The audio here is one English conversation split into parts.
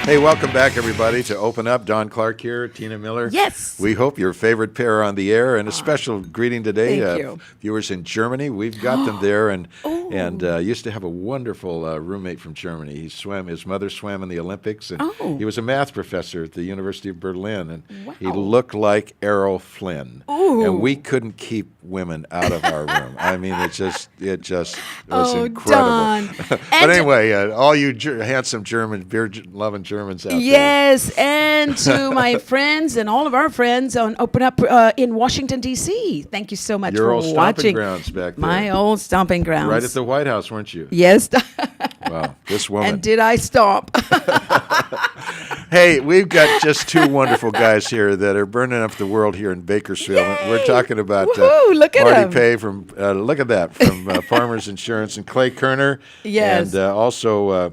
Hey, welcome back, everybody, to Open Up. Don Clark here, Tina Miller. Yes. We hope your favorite pair are on the air, and a special greeting today. Thank you. Viewers in Germany, we've got them there, and used to have a wonderful roommate from Germany. He swam. His mother swam in the Olympics, and he was a math professor at the University of Berlin, and he looked like Errol Flynn. And we couldn't keep women out of our room. I mean, it just was incredible. Don. But anyway, all you handsome German, beer-loving Germans out there. Yes, and to my friends and all of our friends on Open Up in Washington, D.C. Thank you so much Your for old stomping watching. grounds back there. My old stomping grounds. Right at the White House, weren't you? Yes. Wow, this woman. And did I stomp? Hey, we've got just two wonderful guys here that are burning up the world here in Bakersfield. Yay! We're talking about Woohoo, look at Marty 'em. Pay from look at that from Farmers Insurance, and Clay Kerner. Yes. And also,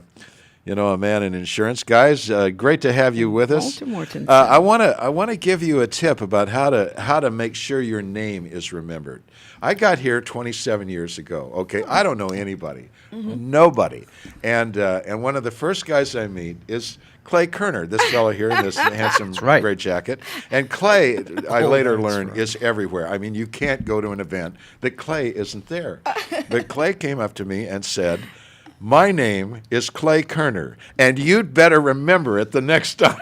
a man in insurance. Guys, great to have you with us. Baltimore. I want to give you a tip about how to make sure your name is remembered. I got here 27 years ago. Okay, I don't know anybody, nobody, and one of the first guys I meet is Clay Kerner, this fellow here in this handsome gray jacket. And Clay, I later learned, is everywhere. I mean, you can't go to an event that Clay isn't there. But Clay came up to me and said, "My name is Clay Kerner, and you'd better remember it the next time."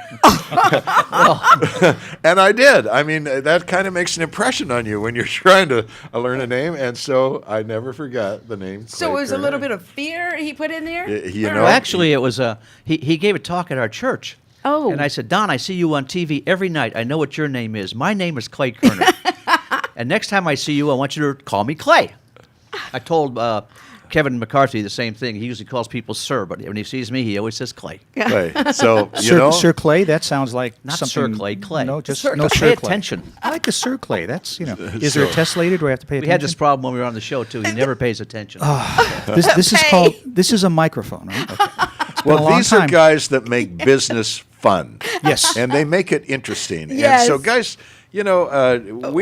And I did. I mean, that kind of makes an impression on you when you're trying to learn a name, and so I never forgot the name. So Clay it was Kerner. a little bit of fear he put in there? Well, actually, it was he gave a talk at our church. Oh. And I said, "Don, I see you on TV every night. I know what your name is. My name is Clay Kerner. And next time I see you, I want you to call me Clay." I told Kevin McCarthy the same thing. He usually calls people sir, but when he sees me, he always says Clay. Clay. So, Sir Clay, that sounds like Not something. Sir Clay, Clay. No, just Sir, no pay Sir Clay. attention. I like the Sir Clay. That's, is there a test later? Do I have to pay attention? We had this problem when we were on the show, too. He never pays attention. This is a microphone, right? Okay. It's been a Well, long these are time. guys that make business fun. Yes. And they make it interesting. Yes. And so, guys, we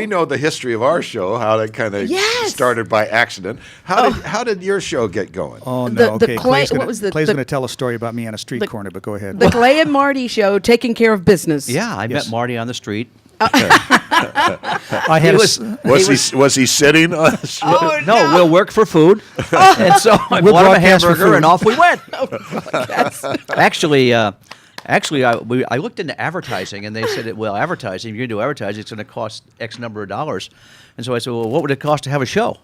know the history of our show, how that kind of Yes. started by accident. How did your show get going? Oh, no. The Okay. Clay- Clay's what gonna, was the- Clay's the- going to tell a story about me on a street corner, but go ahead. The Clay and Marty show, taking care of business. Yeah, I Yes. met Marty on the street. I had Was he sitting on the street? Oh, No, we'll work for food. And so I We'll bought him a broadcast for hamburger, food. and off we went. That's- Actually, I looked into advertising, and they said, advertising, if you're going to do advertising, it's going to cost X number of dollars. And so I said, well, what would it cost to have a show?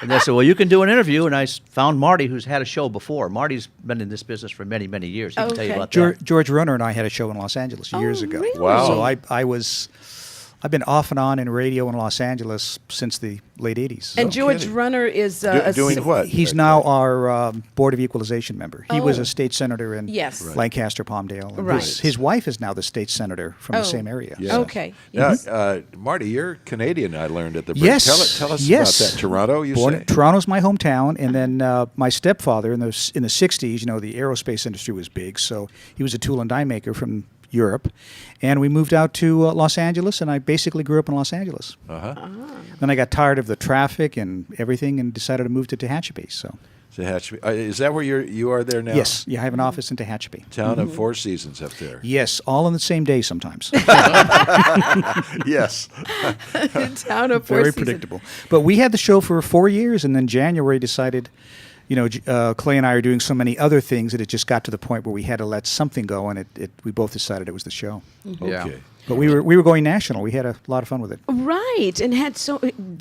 And they said, well, you can do an interview. And I found Marty, who's had a show before. Marty's been in this business for many, many years. He can tell you Okay. about that. George Runner and I had a show in Los Angeles years ago. really? Wow. So I've been off and on in radio in Los Angeles since the late 80s. And So George kidding. Runner is Doing what? he's now our Board of Equalization member. He was Oh. a state senator in Yes. Right. Lancaster, Palmdale. And Right. His wife is now the state senator from Oh. the same area. Yeah. Okay. Now, Yes. Marty, you're Canadian, I learned at the break. Yes. Tell us yes. about that. Toronto, you Born say? Toronto's my hometown, and then my stepfather in the 60s. The aerospace industry was big, so he was a tool and die maker from Europe, and we moved out to Los Angeles, and I basically grew up in Los Angeles. Then I got tired of the traffic and everything, and decided to move to Tehachapi. So Tehachapi. Is that where you are there now? yes, I have an office in Tehachapi. Town of Four Seasons up there. Yes, all in the same day sometimes. Yes. Town of Four Very Seasons. predictable. But we had the show for 4 years, and then January decided, Clay and I are doing so many other things that it just got to the point where we had to let something go, and we both decided it was the show. Okay. But we were going national. We had a lot of fun with it. Right, and had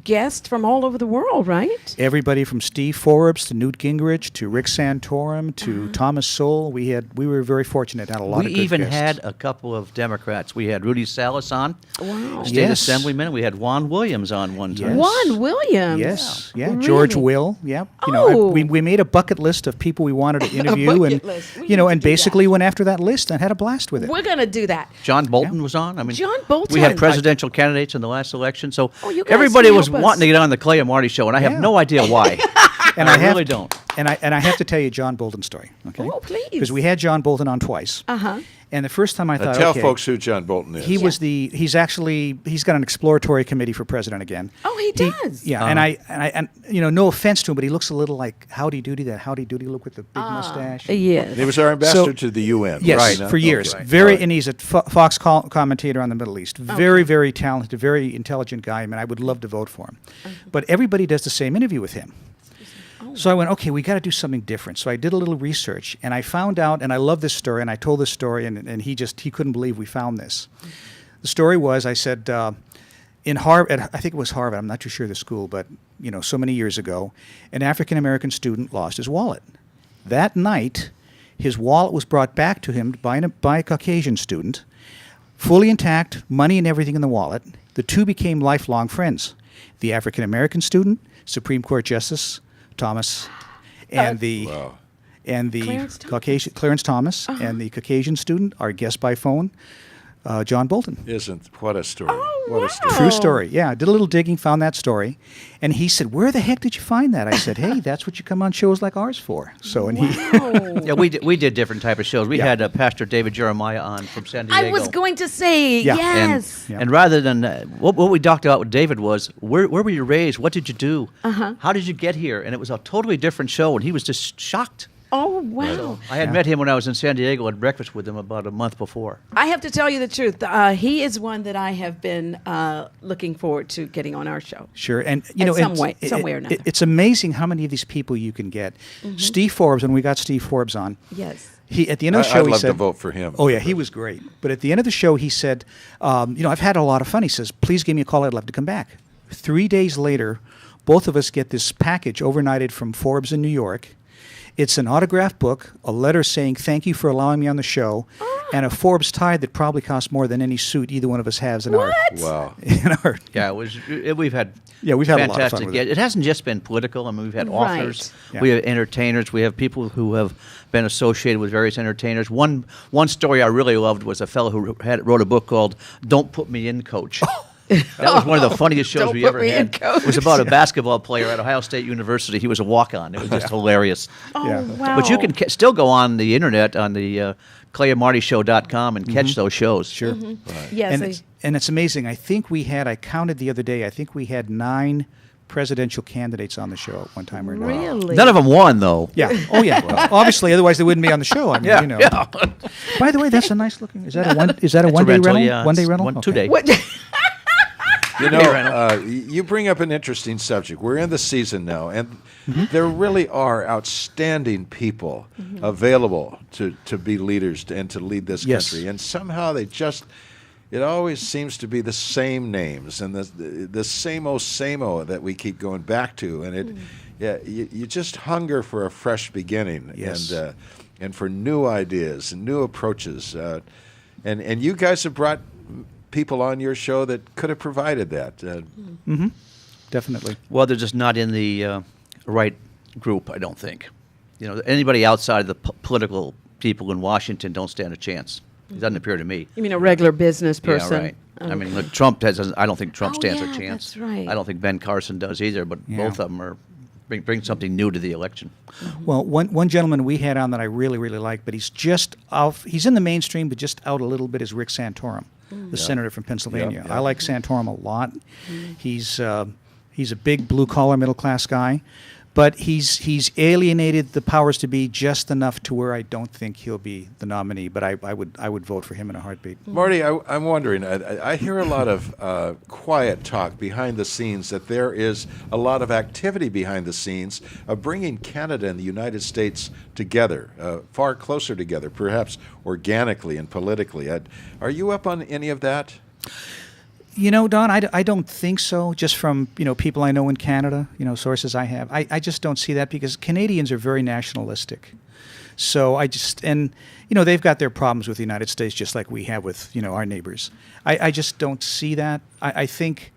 guests from all over the world, right? Everybody from Steve Forbes to Newt Gingrich to Rick Santorum to Thomas Sowell. We were very fortunate. Had a lot We of good even guests. had a couple of Democrats. We had Rudy Salas on, Wow. state Yes. assemblyman. We had Juan Williams on one time. Yes. Juan Williams. Yes, yeah, Really? George Will, yeah. Oh. We made a bucket list of people we wanted to interview, bucket and list. We need to and do basically that. went after that list and had a blast with it. We're going to do that. John Bolton was on. I mean, John Bolton. We had presidential candidates in the last election, so Oh, you guys everybody can was help us. wanting to get on the Clay and Marty show, and I have Yeah. no idea why. And I have really to- don't. And I have to tell you John Bolton's story, okay? Oh, please. Because we had John Bolton on twice. Uh-huh. And the first time I thought, Tell okay, folks who John Bolton is. he's got an exploratory committee for president again. Oh, he does? Yeah, and no offense to him, but he looks a little like Howdy Doody, that Howdy Doody look with the big mustache. Yes. He was our ambassador So- to the UN. Yes, right? for years. Okay. Very, All right. and he's a Fox commentator on the Middle East. Very, very talented, very intelligent guy. I mean, I would love to vote for him. But everybody does the same interview with him. So I went, okay, we got to do something different. So I did a little research, and I found out, and I love this story, and I told this story, and he couldn't believe we found this. The story was, I said, in Harvard, I think it was Harvard, I'm not too sure the school, but so many years ago, an African American student lost his wallet. That night, his wallet was brought back to him by a Caucasian student, fully intact, money and everything in the wallet. The two became lifelong friends. The African American student, Supreme Court Justice Thomas, and the Wow. Clarence Caucasian Clarence Thomas, and the Caucasian student, our guest by phone, John Bolton. What a story. Oh, What a story. wow. True story. Yeah, I did a little digging, found that story, and he said, "Where the heck did you find that?" I said, "Hey, that's what you come on shows like ours for." So, and he, Oh. Yeah, we did different type of shows. We Yeah. had Pastor David Jeremiah on from San Diego. I was going to say, Yeah. yes. And rather than what we talked about with David was where were you raised? What did you do? How did you get here? And it was a totally different show, and he was just shocked. Oh, wow. I had met him when I was in San Diego at breakfast with him about a month before. I have to tell you the truth. He is one that I have been looking forward to getting on our show. sure, and In some it's- way- some way or another. it's amazing how many of these people you can get. Steve Forbes, when we got Steve Forbes on, Yes. he at the end of the show I'd he love said, to vote for him. "Oh yeah, he was great." But at the end of the show, he said, "I've had a lot of fun." He says, "Please give me a call. I'd love to come back." 3 days later, both of us get this package overnighted from Forbes in New York. It's an autographed book, a letter saying thank you for allowing me on the show, and a Forbes tie that probably costs more than any suit either one of us has in What? Wow. our. Yeah, we've had We've had a lot of fantastic. fun with it. It hasn't just been political. I mean, we've had Right. authors, Yeah. we have entertainers, we have people who have been associated with various entertainers. One story I really loved was a fellow who wrote a book called "Don't Put Me In, Coach." That was one of the funniest shows Don't we put ever me in, had. Coach. It was about a basketball player at Ohio State University. He was a walk-on. It was just hilarious. Oh, Yeah. wow. But you can still go on the internet on the ClayandMartyShow.com and catch those shows. Sure. Yes. And it's amazing. I counted the other day, I think we had 9 presidential candidates on the show at one time or another. Really? None of them won, though. Yeah. Oh, yeah. Obviously, otherwise they wouldn't be on the show. I mean, Yeah, you know. yeah. By the way, that's a nice looking. Is that a one day It's a rental? yeah. One day It's rental. 2 day. What? You Hey, know, Randall. you bring up an interesting subject. We're in the season now, and there really are outstanding people available to be leaders and to lead this Yes. country. And somehow it always seems to be the same names and the same old that we keep going back to. And you just hunger for a fresh beginning. Yes. And for new ideas and new approaches. And you guys have brought people on your show that could have provided that. Definitely. Well, they're just not in the right group, I don't think. You know, anybody outside of the political people in Washington don't stand a chance. It doesn't appear to me. You mean a regular business person? Yeah, right. I mean, Okay. look, Trump I don't think Trump Oh, stands yeah, a chance. that's right. I don't think Ben Carson does either, but Yeah. both of them bring something new to the election. Well, one gentleman we had on that I really, really like, but he's in the mainstream, but just out a little bit, is Rick Santorum, the senator from Pennsylvania. Yeah. I like Santorum a lot. He's a big blue-collar, middle-class guy, but he's alienated the powers to be just enough to where I don't think he'll be the nominee, but I would vote for him in a heartbeat. Marty, I'm wondering, I hear a lot of quiet talk behind the scenes, that there is a lot of activity behind the scenes of bringing Canada and the United States together, far closer together, perhaps organically and politically. Are you up on any of that? You know, Don, I don't think so. Just from people I know in Canada, sources I have, I just don't see that, because Canadians are very nationalistic. So they've got their problems with the United States just like we have with our neighbors. I just don't see that. I think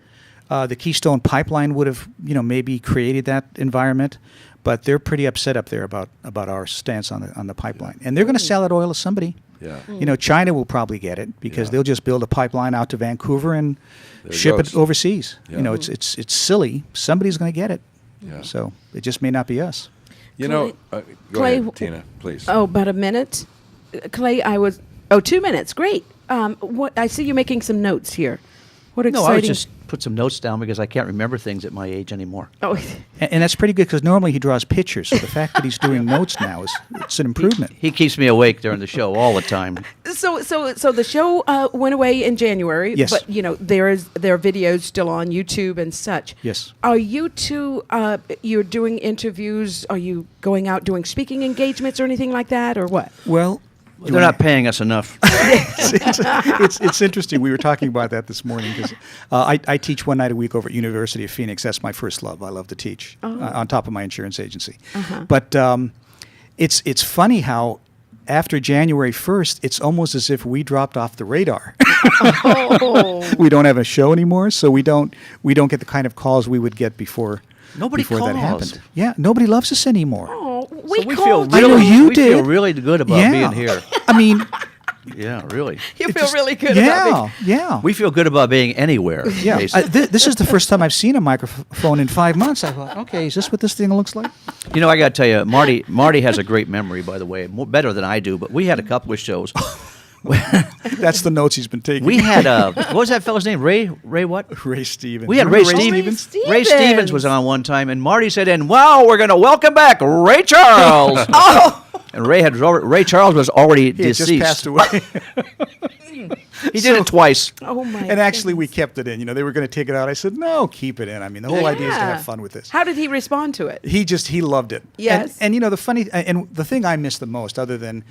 the Keystone Pipeline would have maybe created that environment, but they're pretty upset up there about our stance on the pipeline, and they're going to sell that oil to somebody. Yeah. China will probably get it because Yeah. they'll just build a pipeline out to Vancouver and There it ship goes. it overseas. Yeah. It's silly. Somebody's going to get it. Yeah. So it just may not be us. You know, go Clay, ahead, Tina, please. Oh, about a minute. Clay, I was Oh, 2 minutes. Great. What I see you making some notes here. What No, exciting. I would just put some notes down because I can't remember things at my age anymore. Oh, And that's pretty good because normally he draws pictures. So the fact that he's doing notes now it's an improvement. He keeps me awake during the show all the time. so the show went away in January. Yes. But there are videos still on YouTube and such. Yes. Are you two? You're doing interviews. Are you going out doing speaking engagements or anything like that, or what? Well, They're not paying us enough. it's interesting. We were talking about that this morning because I teach one night a week over at University of Phoenix. That's my first love. I love to teach on top of my insurance agency. But it's funny how after January 1st, it's almost as if we dropped off the radar. Oh. We don't have a show anymore, so we don't get the kind of calls we would get before. Nobody before that calls. happened. Yeah, nobody loves us anymore. Oh, So we we feel called I really, know you we feel did. really good about Yeah. being here. I mean, Yeah, really. You feel just- really good about yeah, yeah. We feel good about being anywhere. Yeah, basically. this is the first time I've seen a microphone in 5 months. I thought, okay, is this what this thing looks like? You know, I got to tell you, Marty has a great memory, by the way, better than I do. But we had a couple of shows. That's the notes he's been taking. We had what was that fellow's name? Ray what? Ray Stevens. We had Remember Ray Stevens? Stevens. Ray Ray Stevens Stevens was on one time, and Marty said, "And wow, we're going to welcome back Ray Charles." Oh. And Ray Charles was already He had deceased. just passed away. He did it twice. Oh my! And actually, we goodness. kept it in. They were going to take it out. I said, no, keep it in. I mean, the whole idea is to Yeah. have fun with this. How did he respond to it? He loved it. Yes. And the thing I miss the most, other than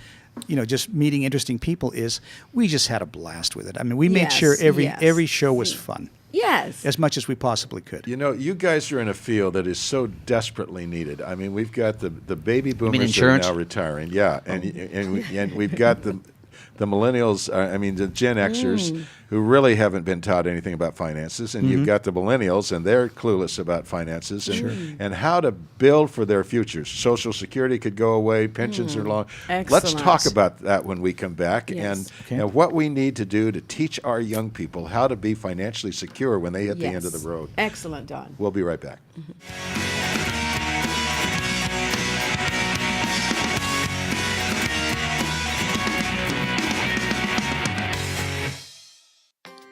just meeting interesting people, is we just had a blast with it. I mean, we made sure Yes, every show was fun Yes. as much as we possibly could. You guys are in a field that is so desperately needed. I mean, we've got the baby boomers that are insurance? now retiring. Yeah, and we've got the millennials, the Gen Xers, who really haven't been taught anything about finances, and you've got the millennials, and they're clueless about finances and how to build for their futures. Social Security could go away, pensions are long. Let's Excellent. talk about that when we come back, Yes. and what we need to do to teach our young people how to be financially secure when they hit the end of the road. Excellent, Don. We'll be right back.